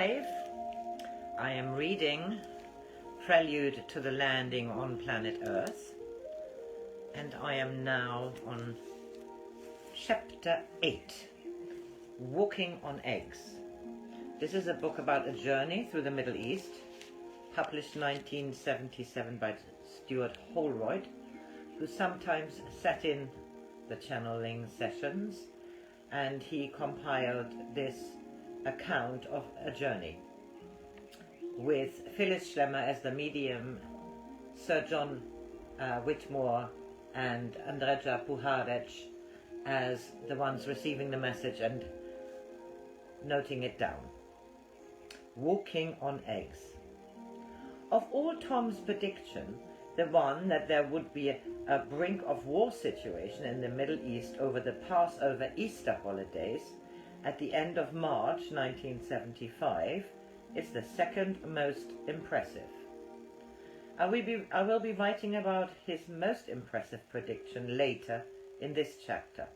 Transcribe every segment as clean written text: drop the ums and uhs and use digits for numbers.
5, I am reading Prelude to the Landing on Planet Earth, and I am now on Chapter 8, Walking on Eggs. This is a book about a journey through the Middle East, published 1977 by STUART HOLROYD, who sometimes sat in the channeling sessions, and he compiled this account of a journey with Phyllis Schlemmer as the medium, Sir John Whitmore and Andrija Puharich as the ones receiving the message and noting it down. Walking on eggs. Of all Tom's prediction, the one that there would be a brink of war situation in the Middle East over the Passover Easter holidays at the end of March 1975 is the second most impressive. I will be writing about his most impressive prediction later in this chapter.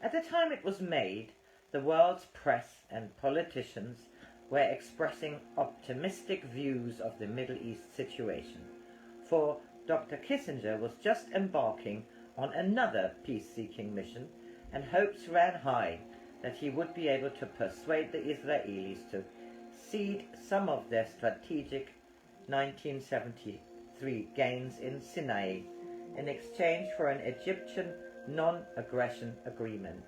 At the time it was made, the world's press and politicians were expressing optimistic views of the Middle East situation, for Dr. Kissinger was just embarking on another peace-seeking mission, and hopes ran high that he would be able to persuade the Israelis to cede some of their strategic 1973 gains in Sinai in exchange for an Egyptian non-aggression agreement.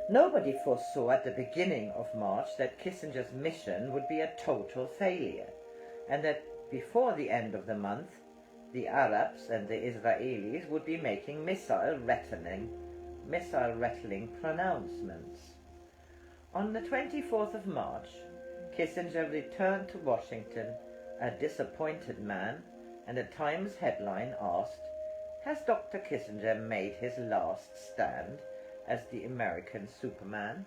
Nobody foresaw at the beginning of March that Kissinger's mission would be a total failure, and that before the end of the month, the Arabs and the Israelis would be making missile-rattling pronouncements. On the 24th of March, Kissinger returned to Washington, a disappointed man, and a Times headline asked, "Has Dr. Kissinger made his last stand as the American Superman?"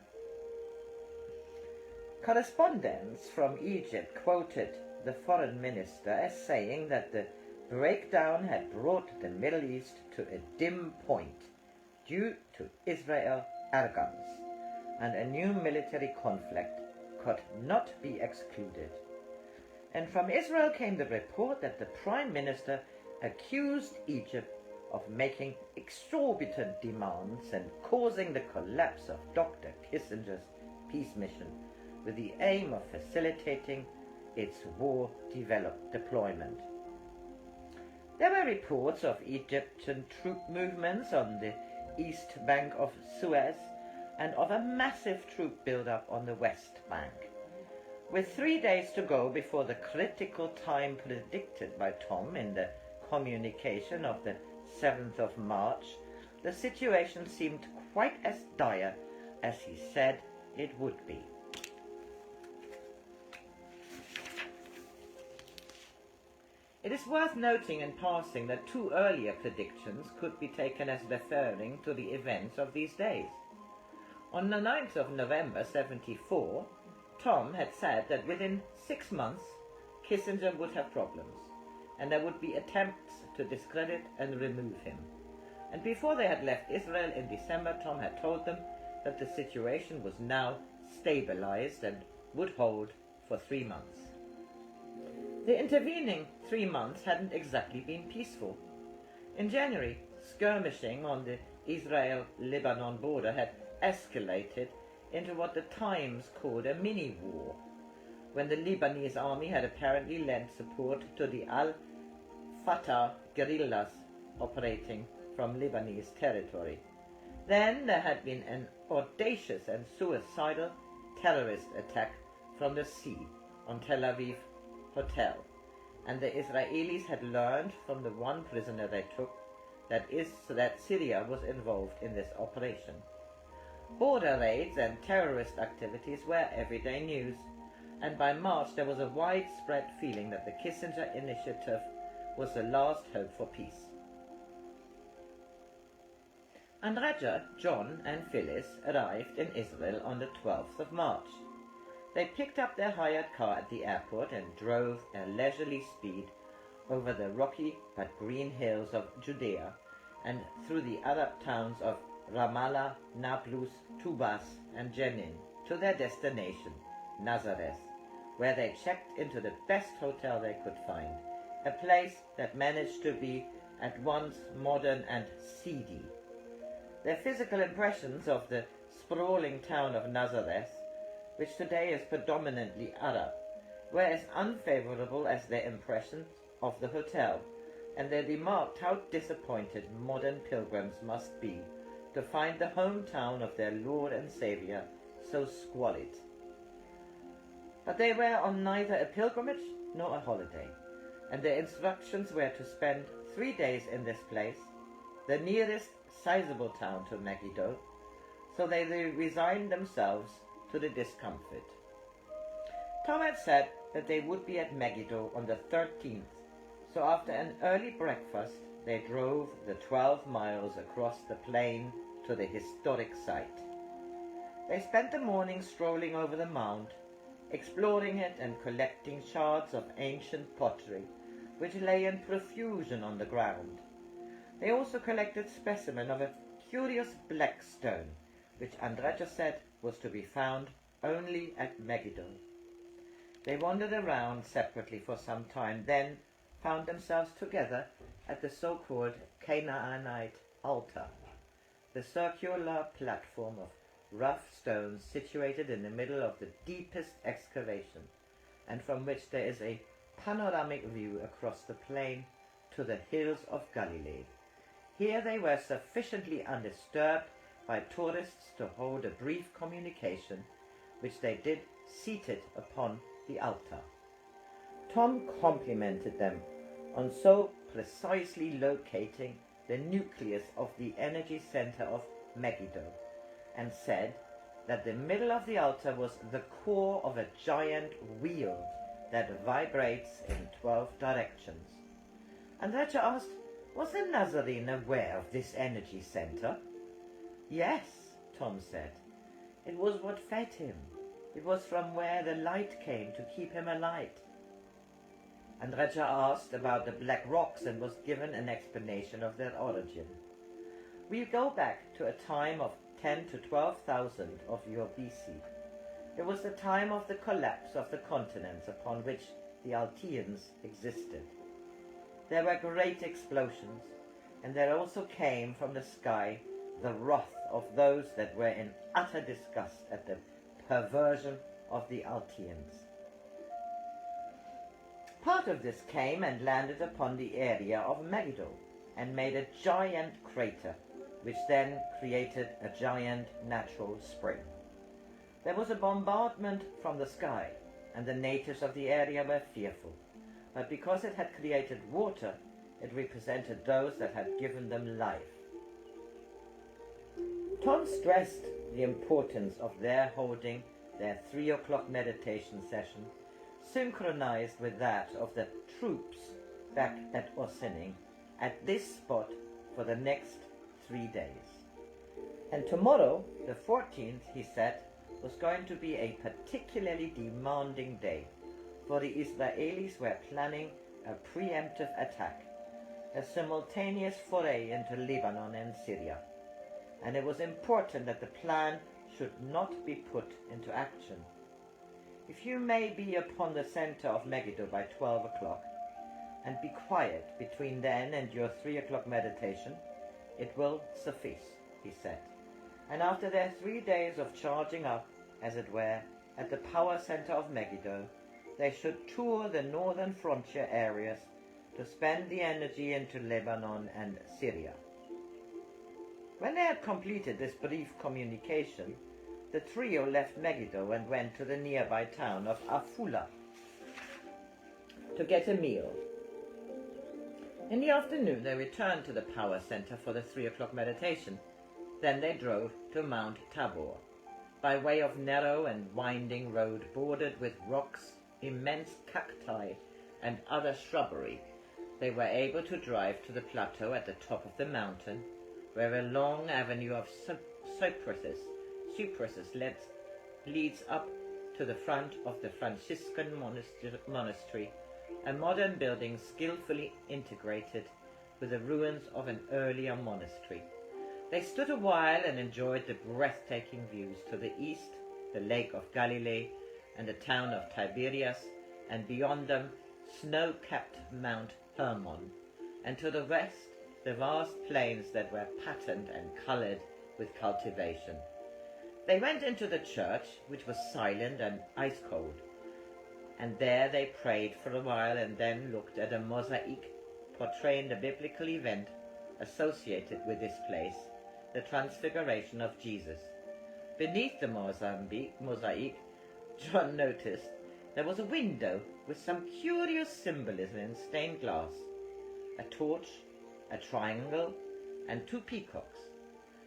Correspondents from Egypt quoted the foreign minister as saying that the breakdown had brought the Middle East to a dim point due to Israel arrogance, and a new military conflict could not be excluded. And from Israel came the report that the Prime Minister accused Egypt of making exorbitant demands and causing the collapse of Dr. Kissinger's peace mission with the aim of facilitating its war deployment. There were reports of Egyptian troop movements on the east bank of Suez and of a massive troop build-up on the west bank. With 3 days to go before the critical time predicted by Tom in the communication of the 7th of March, the situation seemed quite as dire as he said it would be. It is worth noting in passing that 2 earlier predictions could be taken as referring to the events of these days. On the 9th of November 74, Tom had said that within 6 months Kissinger would have problems, and there would be attempts to discredit and remove him. And before they had left Israel in December, Tom had told them that the situation was now stabilized and would hold for 3 months. The intervening 3 months hadn't exactly been peaceful. In January, skirmishing on the Israel-Lebanon border had escalated into what the Times called a mini-war, when the Lebanese army had apparently lent support to the al-Fatah guerrillas operating from Lebanese territory. Then there had been an audacious and suicidal terrorist attack from the sea on Tel Aviv Hotel, and the Israelis had learned from the one prisoner they took that Syria was involved in this operation. Border raids and terrorist activities were everyday news, and by March there was a widespread feeling that the Kissinger Initiative was the last hope for peace. Andrija, John and Phyllis arrived in Israel on the 12th of March. They picked up their hired car at the airport and drove at leisurely speed over the rocky but green hills of Judea and through the Arab towns of Ramallah, Nablus, Tubas and Jenin to their destination, Nazareth, where they checked into the best hotel they could find, a place that managed to be at once modern and seedy. Their physical impressions of the sprawling town of Nazareth, which today is predominantly Arab, were as unfavorable as their impressions of the hotel, and they remarked how disappointed modern pilgrims must be to find the hometown of their Lord and Saviour so squalid. But they were on neither a pilgrimage nor a holiday, and their instructions were to spend 3 days in this place, the nearest sizable town to Megiddo, so they resigned themselves to the discomfort. Tom had said that they would be at Megiddo on the 13th, so after an early breakfast they drove the 12 miles across the plain to the historic site. They spent the morning strolling over the mount, exploring it and collecting shards of ancient pottery which lay in profusion on the ground. They also collected specimens of a curious black stone, which Andrija said was to be found only at Megiddo. They wandered around separately for some time, then found themselves together at the so-called Canaanite altar, the circular platform of rough stones situated in the middle of the deepest excavation, and from which there is a panoramic view across the plain to the hills of Galilee. Here they were sufficiently undisturbed by tourists to hold a brief communication, which they did seated upon the altar. Tom complimented them on so precisely locating the nucleus of the energy center of Megiddo, and said that the middle of the altar was the core of a giant wheel that vibrates in 12 directions. Andrija asked, was the Nazarene aware of this energy center? Yes, Tom said. It was what fed him. It was from where the light came to keep him alight. Andrija asked about the black rocks and was given an explanation of their origin. We go back to a time of 10 to 12,000 of your BC. It was the time of the collapse of the continents upon which the Alteans existed. There were great explosions, and there also came from the sky the wrath of those that were in utter disgust at the perversion of the Alteans. Part of this came and landed upon the area of Megiddo and made a giant crater, which then created a giant natural spring. There was a bombardment from the sky, and the natives of the area were fearful, but because it had created water, it represented those that had given them life. Tom stressed the importance of their holding their 3 o'clock meditation session, synchronized with that of the troops back at Ossining, at this spot for the next 3 days. And tomorrow, the 14th, he said, was going to be a particularly demanding day, for the Israelis were planning a preemptive attack, a simultaneous foray into Lebanon and Syria, and it was important that the plan should not be put into action. If you may be upon the center of Megiddo by 12 o'clock, and be quiet between then and your 3 o'clock meditation, it will suffice, he said. And after their 3 days of charging up, as it were, at the power center of Megiddo, they should tour the northern frontier areas to spend the energy into Lebanon and Syria. When they had completed this brief communication, the trio left Megiddo and went to the nearby town of Afula to get a meal. In the afternoon they returned to the power center for the 3 o'clock meditation. Then they drove to Mount Tabor, by way of narrow and winding road bordered with rocks, immense cacti, and other shrubbery. They were able to drive to the plateau at the top of the mountain, where a long avenue of cypresses leads up to the front of the Franciscan monastery, a modern building skillfully integrated with the ruins of an earlier monastery. They stood a while and enjoyed the breathtaking views to the east, the Lake of Galilee, and the town of Tiberias, and beyond them snow-capped Mount Hermon, and to the west the vast plains that were patterned and coloured with cultivation. They went into the church, which was silent and ice-cold, and there they prayed for a while and then looked at a mosaic portraying the biblical event associated with this place, the transfiguration of Jesus. Beneath the mosaic, John noticed there was a window with some curious symbolism in stained glass, a torch, a triangle, and 2 peacocks.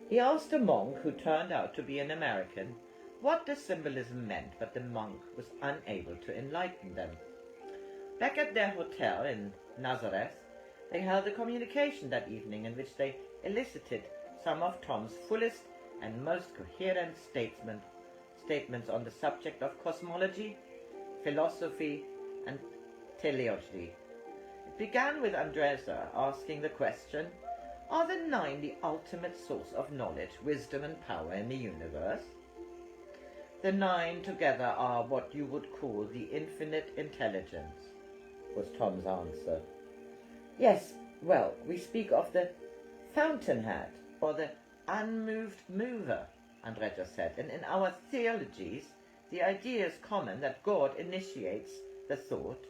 He asked a monk, who turned out to be an American, what the symbolism meant, but the monk was unable to enlighten them. Back at their hotel in Nazareth, they held a communication that evening in which they elicited some of Tom's fullest and most coherent statements on the subject of cosmology, philosophy, and teleology. It began with Andrija asking the question, are the 9 the ultimate source of knowledge, wisdom, and power in the universe? The 9 together are what you would call the infinite intelligence, was Tom's answer. Yes, well, we speak of the fountainhead, or the unmoved mover, Andrija said, and in our theologies, the idea is common that God initiates the thought,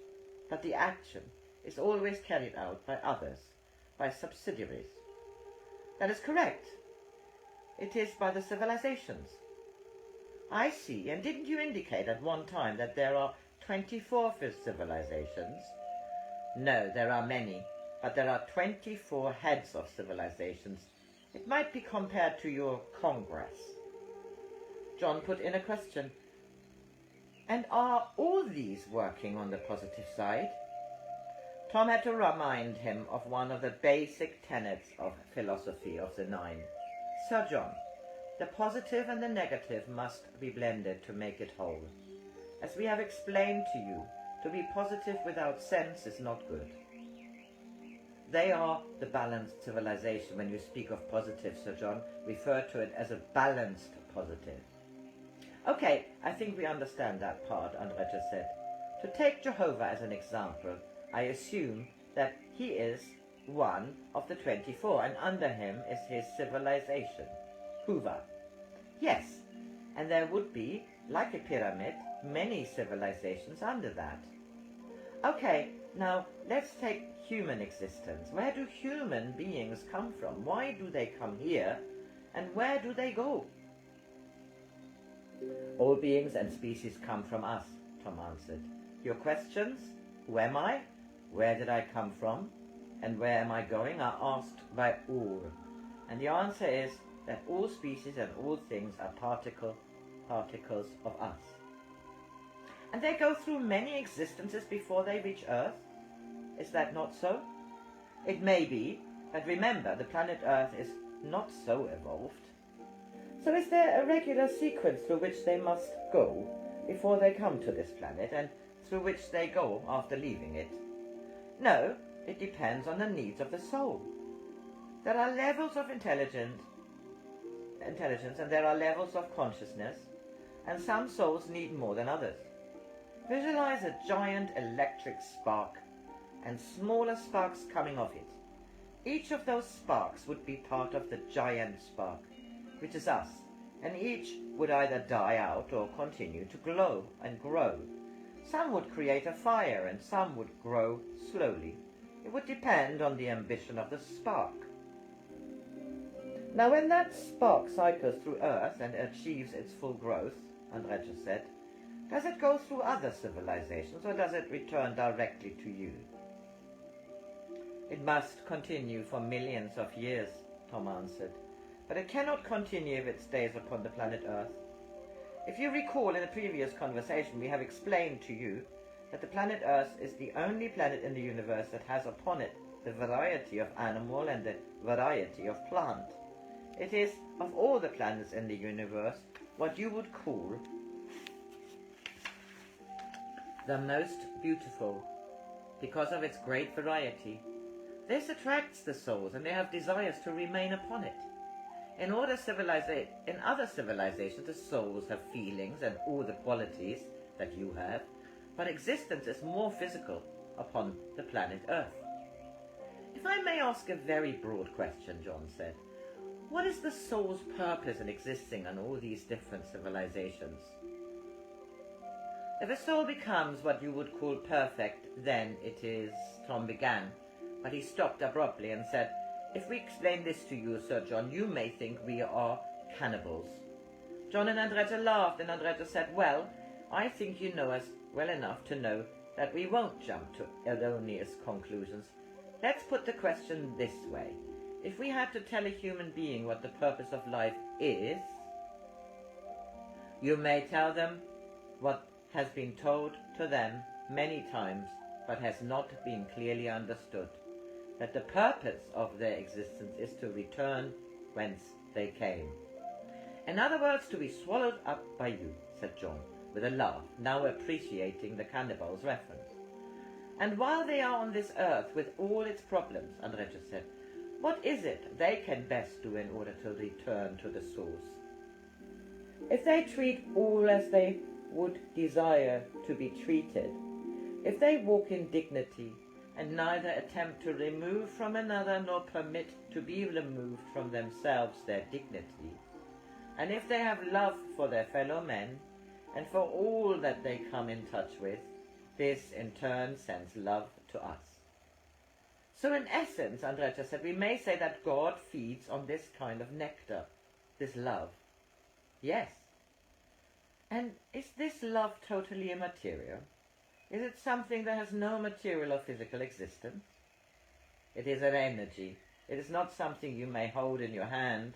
but the action is always carried out by others, by subsidiaries. That is correct. It is by the civilizations. I see, and didn't you indicate at one time that there are 24 civilizations? No, there are many, but there are 24 heads of civilizations. It might be compared to your Congress. John put in a question. And are all these working on the positive side? Tom had to remind him of one of the basic tenets of philosophy of the 9. Sir John, the positive and the negative must be blended to make it whole. As we have explained to you, to be positive without sense is not good. They are the balanced civilization. When you speak of positive, Sir John, refer to it as a balanced positive. Okay, I think we understand that part, Andrija said. To take Jehovah as an example, I assume that he is one of the 24, and under him is his civilization, Hoover. Yes, and there would be, like a pyramid, many civilizations under that. Okay, now let's take human existence. Where do human beings come from? Why do they come here? And where do they go? All beings and species come from us, Tom answered. Your questions, who am I? Where did I come from? And where am I going? Are asked by all. And the answer is that all species and all things are particles of us. And they go through many existences before they reach Earth. Is that not so? It may be, but remember, the planet Earth is not so evolved. So is there a regular sequence through which they must go before they come to this planet, and through which they go after leaving it? No, it depends on the needs of the soul. There are levels of intelligence and there are levels of consciousness, and some souls need more than others. Visualize a giant electric spark and smaller sparks coming off it. Each of those sparks would be part of the giant spark, which is us, and each would either die out or continue to glow and grow. Some would create a fire and some would grow slowly. It would depend on the ambition of the spark. Now when that spark cycles through Earth and achieves its full growth, Andrija said, does it go through other civilizations or does it return directly to you? It must continue for millions of years, Tom answered, but it cannot continue if it stays upon the planet Earth. If you recall, in a previous conversation we have explained to you that the planet Earth is the only planet in the universe that has upon it the variety of animal and the variety of plant. It is, of all the planets in the universe, what you would call the most beautiful, because of its great variety. This attracts the souls, and they have desires to remain upon it. In other civilizations, the souls have feelings and all the qualities that you have, but existence is more physical upon the planet Earth. If I may ask a very broad question, John said, what is the soul's purpose in existing on all these different civilizations? If a soul becomes what you would call perfect, then it is, Tom began, but he stopped abruptly and said, if we explain this to you, Sir John, you may think we are cannibals. John and Andrija laughed, and Andrija said, well, I think you know us well enough to know that we won't jump to erroneous conclusions. Let's put the question this way. If we had to tell a human being what the purpose of life is, you may tell them what has been told to them many times, but has not been clearly understood, that the purpose of their existence is to return whence they came. In other words, to be swallowed up by you, said John, with a laugh, now appreciating the cannibal's reference. And while they are on this earth with all its problems, Andrija said, what is it they can best do in order to return to the source? If they treat all as they would desire to be treated, if they walk in dignity and neither attempt to remove from another nor permit to be removed from themselves their dignity, and if they have love for their fellow men and for all that they come in touch with, this in turn sends love to us. So in essence, Andrija said, we may say that God feeds on this kind of nectar, this love. Yes. And is this love totally immaterial? Is it something that has no material or physical existence? It is an energy. It is not something you may hold in your hand.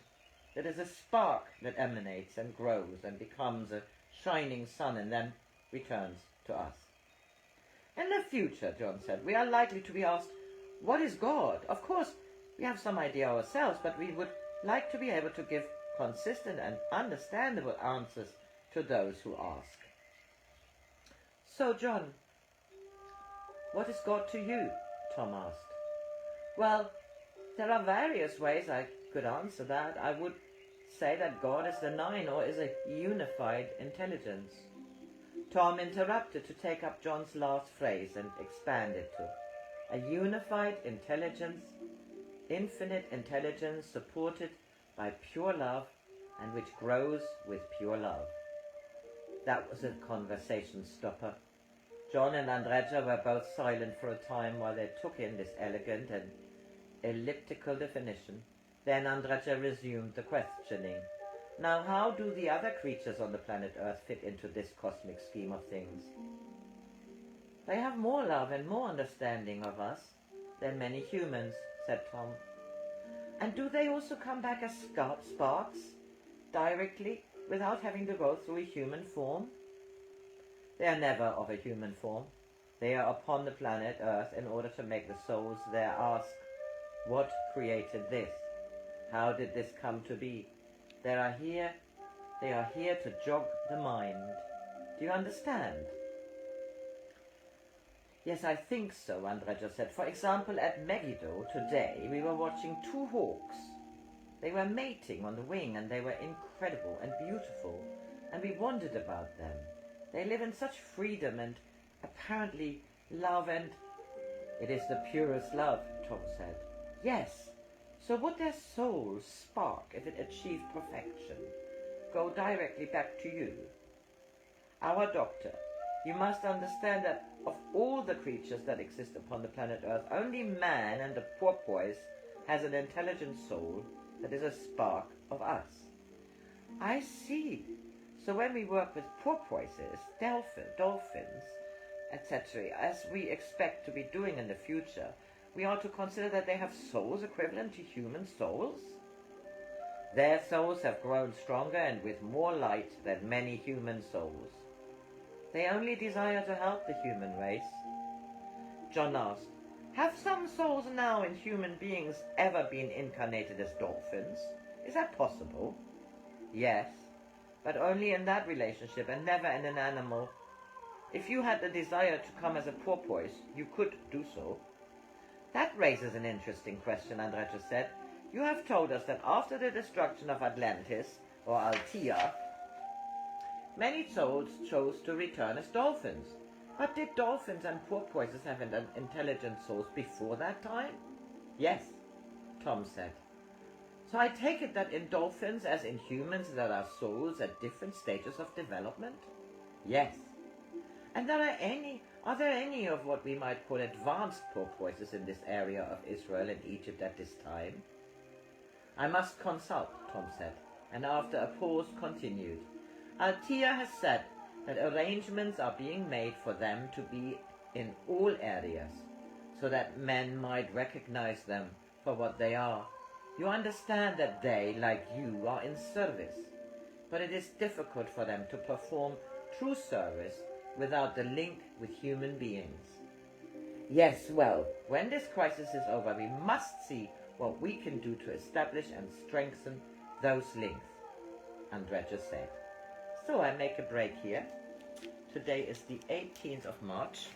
It is a spark that emanates and grows and becomes a shining sun and then returns to us. In the future, John said, we are likely to be asked, what is God? Of course, we have some idea ourselves, but we would like to be able to give consistent and understandable answers to those who ask. So, John, what is God to you? Tom asked. Well, there are various ways I could answer that. I would say that God is the nine, or is a unified intelligence. Tom interrupted to take up John's last phrase and expand it to a unified intelligence, infinite intelligence supported by pure love and which grows with pure love. That was a conversation stopper. John and Andrija were both silent for a time while they took in this elegant and elliptical definition. Then Andrija resumed the questioning. Now, how do the other creatures on the planet Earth fit into this cosmic scheme of things? They have more love and more understanding of us than many humans, said Tom. And do they also come back as sparks, directly, without having to go through a human form? They are never of a human form. They are upon the planet Earth in order to make the souls there ask, what created this? How did this come to be? They are here to jog the mind. Do you understand? Yes, I think so, Andrija said. For example, at Megiddo today, we were watching two hawks. They were mating on the wing, and they were incredible and beautiful, and we wondered about them. They live in such freedom and apparently love, and it is the purest love, Tom said. Yes. So would their souls spark, if it achieved perfection, go directly back to you? Our doctor, you must understand that of all the creatures that exist upon the planet Earth, only man and the porpoise has an intelligent soul that is a spark of us. I see. So when we work with porpoises, dolphins, etc., as we expect to be doing in the future, we are to consider that they have souls equivalent to human souls. Their souls have grown stronger and with more light than many human souls. They only desire to help the human race. John asked, have some souls now in human beings ever been incarnated as dolphins? Is that possible? Yes, but only in that relationship and never in an animal. If you had the desire to come as a porpoise, you could do so. That raises an interesting question, Andrija said. You have told us that after the destruction of Atlantis, or Althea, many souls chose to return as dolphins. But did dolphins and porpoises have intelligent souls before that time? Yes, Tom said. So I take it that in dolphins, as in humans, there are souls at different stages of development? Yes. And are there any of what we might call advanced porpoises in this area of Israel and Egypt at this time? I must consult, Tom said, and after a pause continued. Althea has said that arrangements are being made for them to be in all areas, so that men might recognize them for what they are. You understand that they, like you, are in service, but it is difficult for them to perform true service without the link with human beings. Yes, well, when this crisis is over, we must see what we can do to establish and strengthen those links, Andrija said. So I make a break here. Today is the 18th of March.